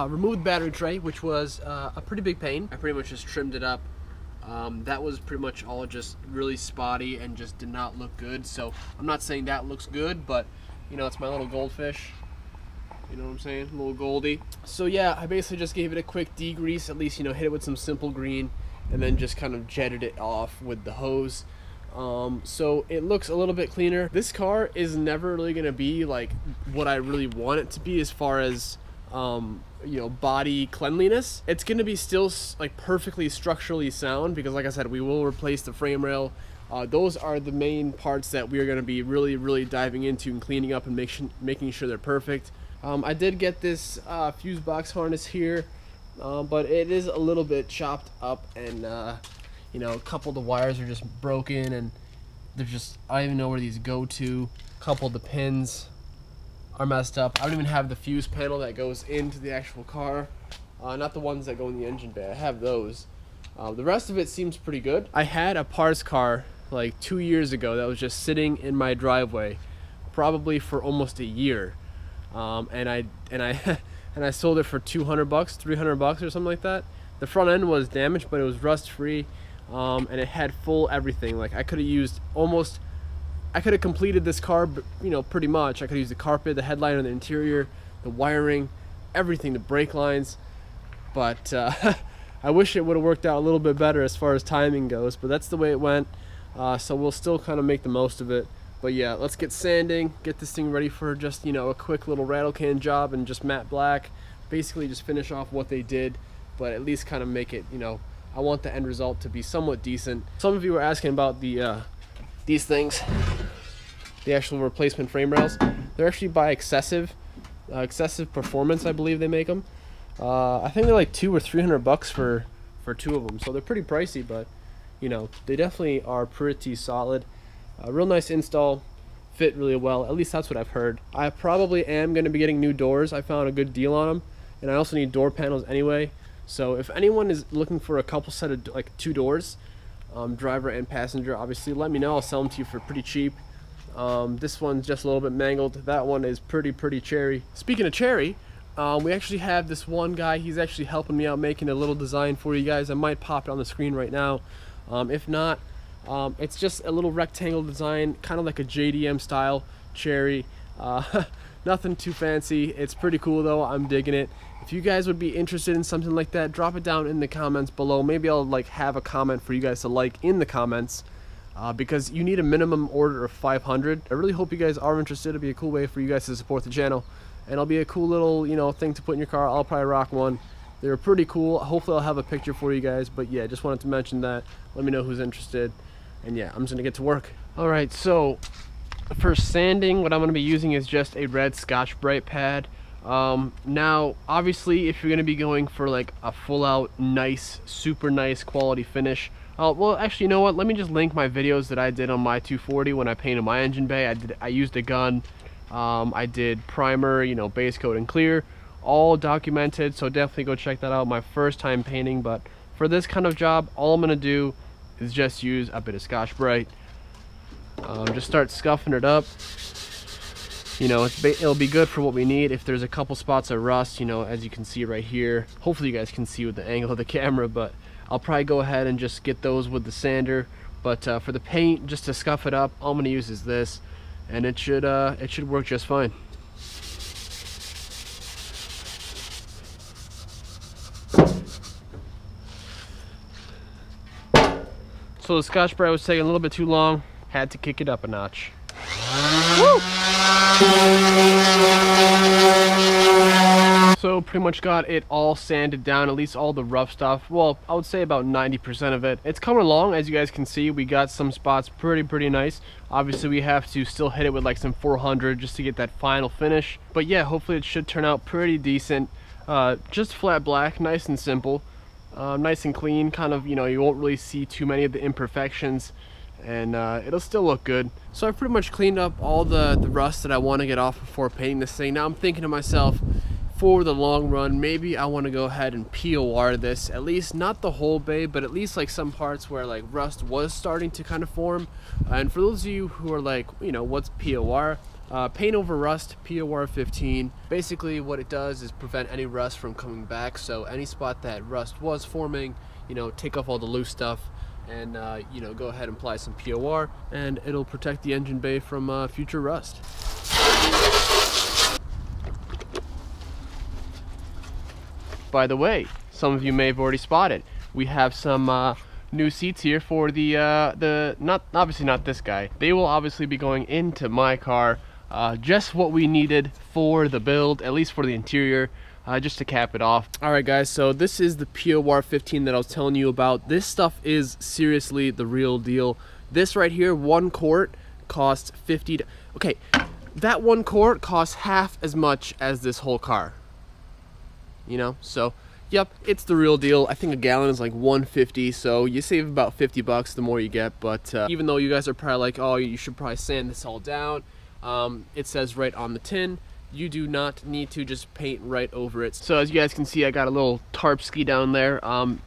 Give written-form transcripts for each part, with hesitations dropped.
Removed the battery tray, which was a pretty big pain. I pretty much just trimmed it up. That was pretty much all just really spotty and just did not look good. So I'm not saying that looks good, but you know, it's my little goldfish. You know what I'm saying? A little Goldie. So yeah, I basically just gave it a quick degrease, at least, you know, hit it with some simple green, and then just kind of jetted it off with the hose. So it looks a little bit cleaner. This car is never really gonna be like what I really want it to be as far as you know, body cleanliness. It's gonna be still like perfectly structurally sound, because like I said, we will replace the frame rail. Those are the main parts that we are gonna be really diving into and cleaning up and making sure they're perfect. I did get this fuse box harness here, but it is a little bit chopped up, and you know, a couple of the wires are just broken, and they're just, I don't even know where these go to. A couple of the pins are messed up. I don't even have the fuse panel that goes into the actual car, not the ones that go in the engine bay. I have those. The rest of it seems pretty good. I had a parts car like 2 years ago that was just sitting in my driveway probably for almost a year, and I sold it for $200, $300 or something like that. The front end was damaged, but it was rust free, and it had full everything. Like, I could have used almost, I could have completed this car, you know, pretty much. I could use the carpet, the headliner, the interior, the wiring, everything, the brake lines. But I wish it would have worked out a little bit better as far as timing goes, but that's the way it went. So we'll still kind of make the most of it. But yeah, let's get sanding, get this thing ready for just, you know, a quick little rattle can job and just matte black. Basically just finish off what they did, but at least kind of make it, you know, I want the end result to be somewhat decent. Some of you were asking about the these things, the actual replacement frame rails. They're actually by Excessive Performance, I believe they make them. I think they're like $200 or $300 for two of them, so they're pretty pricey, but you know, they definitely are pretty solid. Real nice install, fit really well, at least that's what I've heard. I probably am going to be getting new doors. I found a good deal on them, and I also need door panels anyway. So if anyone is looking for a couple set of like 2 doors, driver and passenger, obviously let me know. I'll sell them to you for pretty cheap. This one's just a little bit mangled. That one is pretty cherry. Speaking of cherry, we actually have this one guy. He's actually helping me out making a little design for you guys. I might pop it on the screen right now. If not, it's just a little rectangle design, kind of like a JDM style cherry. Nothing too fancy. It's pretty cool though. I'm digging it. If you guys would be interested in something like that, drop it down in the comments below. Maybe I'll like have a comment for you guys to like in the comments, because you need a minimum order of 500. I really hope you guys are interested. It'd be a cool way for you guys to support the channel, and it'll be a cool little, you know, thing to put in your car. I'll probably rock one. They're pretty cool. Hopefully I'll have a picture for you guys, but yeah, just wanted to mention that. Let me know who's interested, and yeah, I'm just gonna get to work. All right, so for sanding, what I'm going to be using is just a red Scotch-Brite pad. Now obviously if you're going to be going for like a full out nice, super nice quality finish, well actually, you know what, let me just link my videos that I did on my 240 when I painted my engine bay. I used a gun, I did primer, you know, base coat and clear, all documented, so definitely go check that out. My first time painting, but for this kind of job, all I'm going to do is just use a bit of Scotch-Brite. Just start scuffing it up. You know, it'll be good for what we need. If there's a couple spots of rust, you know, as you can see right here, hopefully you guys can see with the angle of the camera, but I'll probably go ahead and just get those with the sander. But for the paint, just to scuff it up, all I'm going to use is this, and it should work just fine. So the Scotch-Brite was taking a little bit too long. Had to kick it up a notch. Woo! So pretty much got it all sanded down, at least all the rough stuff. Well, I would say about 90% of it. It's coming along, as you guys can see. We got some spots pretty nice. Obviously we have to still hit it with like some 400 just to get that final finish. But yeah, hopefully it should turn out pretty decent. Just flat black, nice and simple. Nice and clean, kind of, you know, you won't really see too many of the imperfections. and it'll still look good. So I've pretty much cleaned up all the rust that I want to get off before painting this thing. Now I'm thinking to myself, for the long run, maybe I want to go ahead and POR this, at least not the whole bay, but at least like some parts where like rust was starting to kind of form. And for those of you who are like, you know, what's POR? Paint over rust, POR 15. Basically what it does is prevent any rust from coming back. So any spot that rust was forming, you know, take off all the loose stuff and you know, go ahead and apply some POR, and it'll protect the engine bay from future rust. By the way, some of you may have already spotted, we have some new seats here for the not obviously not this guy. They will obviously be going into my car. Just what we needed for the build, at least for the interior, just to cap it off. Alright guys, so this is the POR 15 that I was telling you about. This stuff is seriously the real deal. This right here, 1 quart, costs $50. Okay, that 1 quart costs half as much as this whole car. You know, so yep, it's the real deal. I think a gallon is like $1.50, so you save about $50 the more you get. But even though you guys are probably like, oh, you should probably sand this all down, it says right on the tin, you do not need to, just paint right over it. So as you guys can see, I got a little tarp ski down there.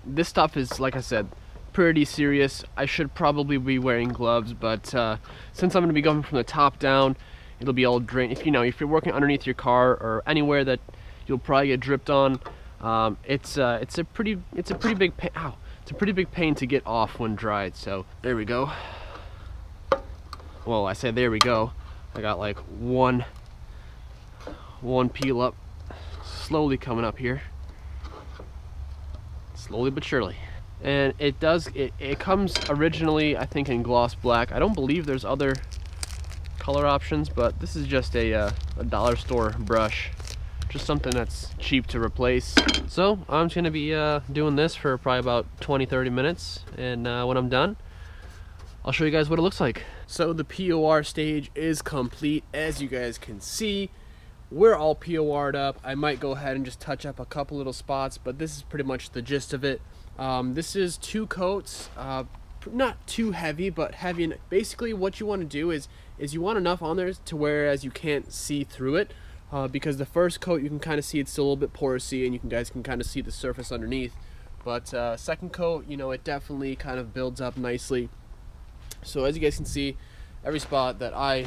This stuff is, like I said, pretty serious. I should probably be wearing gloves, but since I'm going to be going from the top down, it'll be all drained. If you're working underneath your car or anywhere that you'll probably get dripped on, it's a pretty big pain. Ow, it's a pretty big pain to get off when dried. So there we go. Well, I said there we go. I got like one peel up, slowly coming up here, slowly but surely. And it comes originally, I think, in gloss black. I don't believe there's other color options, but this is just a dollar store brush, just something that's cheap to replace. So I'm just gonna be doing this for probably about 20-30 minutes, and when I'm done, I'll show you guys what it looks like. So the POR stage is complete. As you guys can see, we're all POR'd up. I might go ahead and just touch up a couple little spots, but this is pretty much the gist of it. This is 2 coats, not too heavy, but heavy. And basically what you want to do is you want enough on there to whereas you can't see through it, because the first coat you can kind of see it's still a little bit porousy, and you guys can kind of see the surface underneath. But second coat, you know, it definitely kind of builds up nicely. So as you guys can see, every spot that I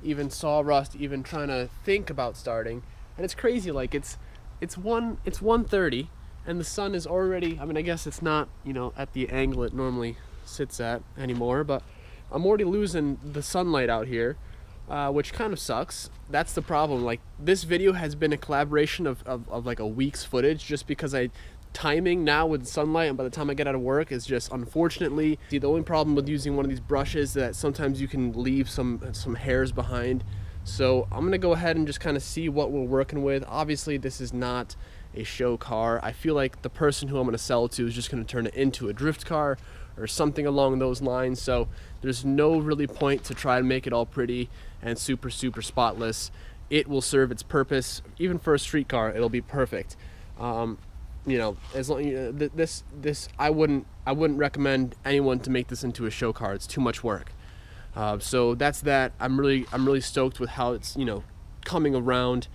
even saw rust, even trying to think about starting, and it's crazy, like it's 1:30 and the sun is already, I mean, I guess it's not, you know, at the angle it normally sits at anymore, but I'm already losing the sunlight out here, which kind of sucks. That's the problem. Like, this video has been a collaboration of like a week's footage, just because timing now with sunlight, and by the time I get out of work is just, unfortunately, the only problem with using one of these brushes is that sometimes you can leave some hairs behind. So I'm gonna go ahead and just kind of see what we're working with. Obviously this is not a show car. I feel like the person who I'm gonna sell it to is just gonna turn it into a drift car or something along those lines. So there's no really point to try and make it all pretty and super spotless. It will serve its purpose. Even for a street car, it'll be perfect. You know, as long, this I wouldn't recommend anyone to make this into a show car. It's too much work. So that's that. I'm really stoked with how it's, you know, coming around.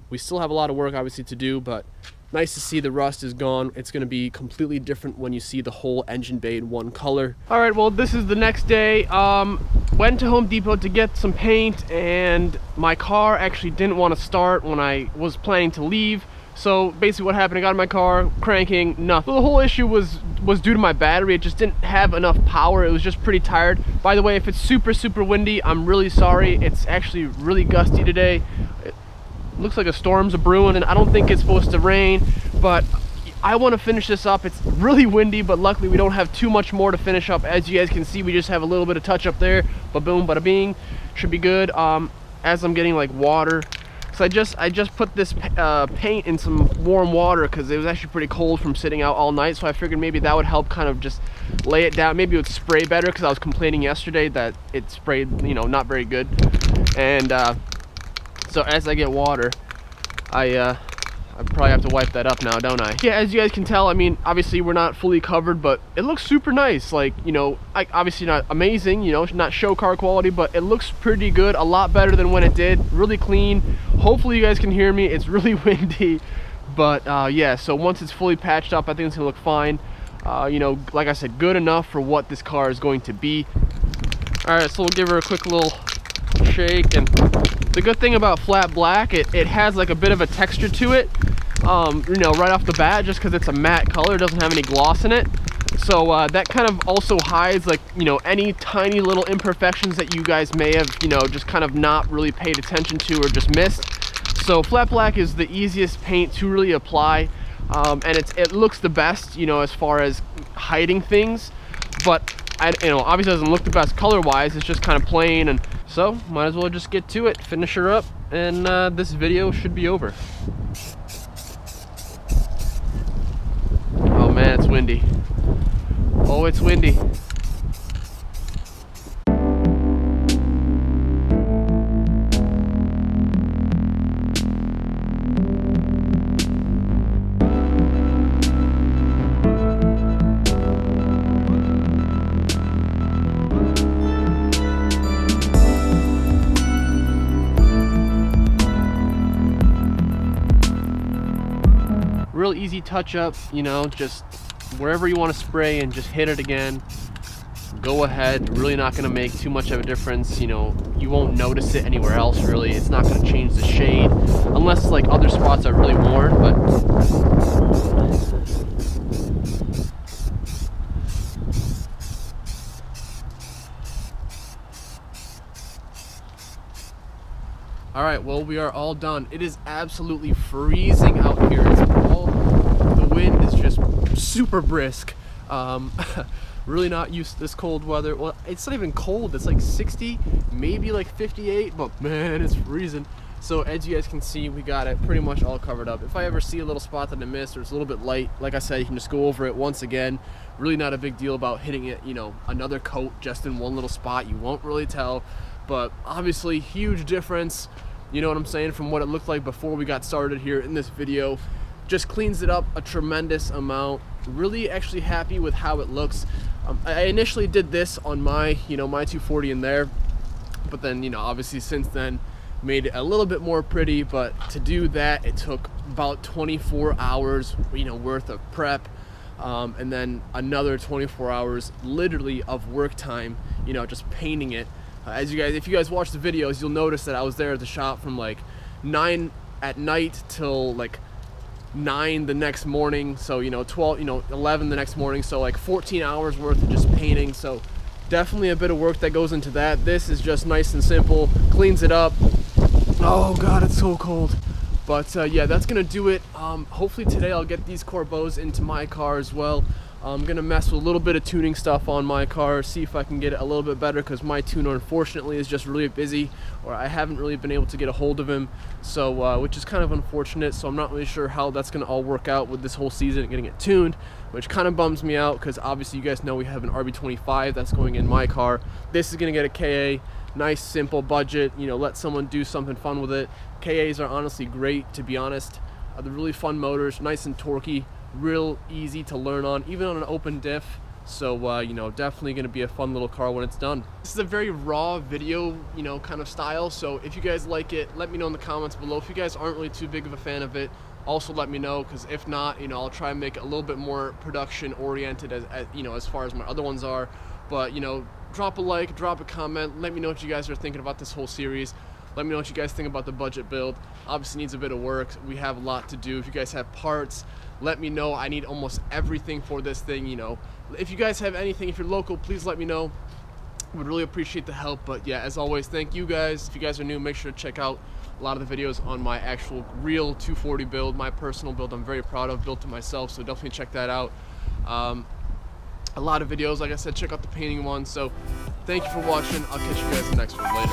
We still have a lot of work obviously to do, but nice to see the rust is gone. It's going to be completely different when you see the whole engine bay in one color. All right, well, this is the next day. Went to Home Depot to get some paint, and my car actually didn't want to start when I was planning to leave. So basically what happened, I got in my car, cranking, nothing. So the whole issue was due to my battery. It just didn't have enough power. It was just pretty tired. By the way, if it's super windy, I'm really sorry. It's actually really gusty today. It looks like a storm's brewing, and I don't think it's supposed to rain, but I want to finish this up. It's really windy, but luckily we don't have too much more to finish up. As you guys can see, we just have a little bit of touch up there, but boom, bada bing, should be good. As I'm getting like water, so I just put this paint in some warm water because it was actually pretty cold from sitting out all night. So I figured maybe that would help kind of just lay it down. Maybe it would spray better, because I was complaining yesterday that it sprayed, you know, not very good. And so as I get water, I I probably have to wipe that up now, don't I? Yeah, as you guys can tell, I mean, obviously we're not fully covered, but it looks super nice. Like, you know, obviously not amazing, you know, not show car quality, but it looks pretty good, a lot better than when it did. Really clean. Hopefully you guys can hear me. It's really windy, but yeah, so once it's fully patched up, I think it's gonna look fine. You know, like I said, good enough for what this car is going to be. All right, so we'll give her a quick little shake. And the good thing about flat black, it has like a bit of a texture to it, you know, right off the bat, just because it's a matte color, it doesn't have any gloss in it. So that kind of also hides, like, you know, any tiny little imperfections that you guys may have, you know, just kind of not really paid attention to or just missed. So flat black is the easiest paint to really apply, and it looks the best, you know, as far as hiding things. But you know, obviously doesn't look the best color wise. It's just kind of plain, and so might as well just get to it, finish her up, and this video should be over. Oh man, it's windy. Oh, it's windy. Real easy touch up, you know, just wherever you want to spray and just hit it again. Go ahead, really not going to make too much of a difference, you know, you won't notice it anywhere else really. It's not going to change the shade unless like other spots are really worn, but all right, well, we are all done. It is absolutely freezing out here. The wind is just super brisk. Really not used to this cold weather. Well, it's not even cold. It's like 60, maybe like 58, but man, it's freezing. So as you guys can see, we got it pretty much all covered up. If I ever see a little spot that I missed or it's a little bit light, like I said, you can just go over it once again. Really not a big deal about hitting it, you know, another coat just in one little spot. You won't really tell, but obviously huge difference, you know what I'm saying, from what it looked like before we got started here in this video. Just cleans it up a tremendous amount. Really actually happy with how it looks. I initially did this on my, you know, my 240 in there, but then, you know, obviously since then made it a little bit more pretty. But to do that, it took about 24 hours, you know, worth of prep, and then another 24 hours literally of work time, you know, just painting it. As you guys, if you guys watch the videos, you'll notice that I was there at the shop from like 9 at night till like 9 the next morning, so you know, 12, you know, 11 the next morning, so like 14 hours worth of just painting. So definitely a bit of work that goes into that. This is just nice and simple, cleans it up. Oh god, it's so cold. But yeah, that's gonna do it. Hopefully today I'll get these Corbos into my car as well. I'm gonna mess with a little bit of tuning stuff on my car, see if I can get it a little bit better, because my tuner unfortunately is just really busy, or I haven't really been able to get a hold of him, so which is kind of unfortunate. So I'm not really sure how that's gonna all work out with this whole season getting it tuned, which kind of bums me out, because obviously you guys know we have an RB25 that's going in my car. This is gonna get a KA, nice simple budget, you know, let someone do something fun with it. KAs are honestly great, to be honest. They're really fun motors, nice and torquey, real easy to learn on, even on an open diff. So you know, definitely going to be a fun little car when it's done. This is a very raw video, you know, kind of style, so if you guys like it, let me know in the comments below. If you guys aren't really too big of a fan of it, also let me know, because if not, you know, I'll try and make it a little bit more production oriented as you know, as far as my other ones are. But you know, drop a like, drop a comment, let me know what you guys are thinking about this whole series. Let me know what you guys think about the budget build. Obviously needs a bit of work. We have a lot to do. If you guys have parts, let me know. I need almost everything for this thing, you know. If you guys have anything, if you're local, please let me know. Would really appreciate the help. But yeah, as always, thank you guys. If you guys are new, make sure to check out a lot of the videos on my actual real 240 build, my personal build I'm very proud of, built it myself, so definitely check that out. A lot of videos, like I said, check out the painting one. So thank you for watching. I'll catch you guys in the next one. Later.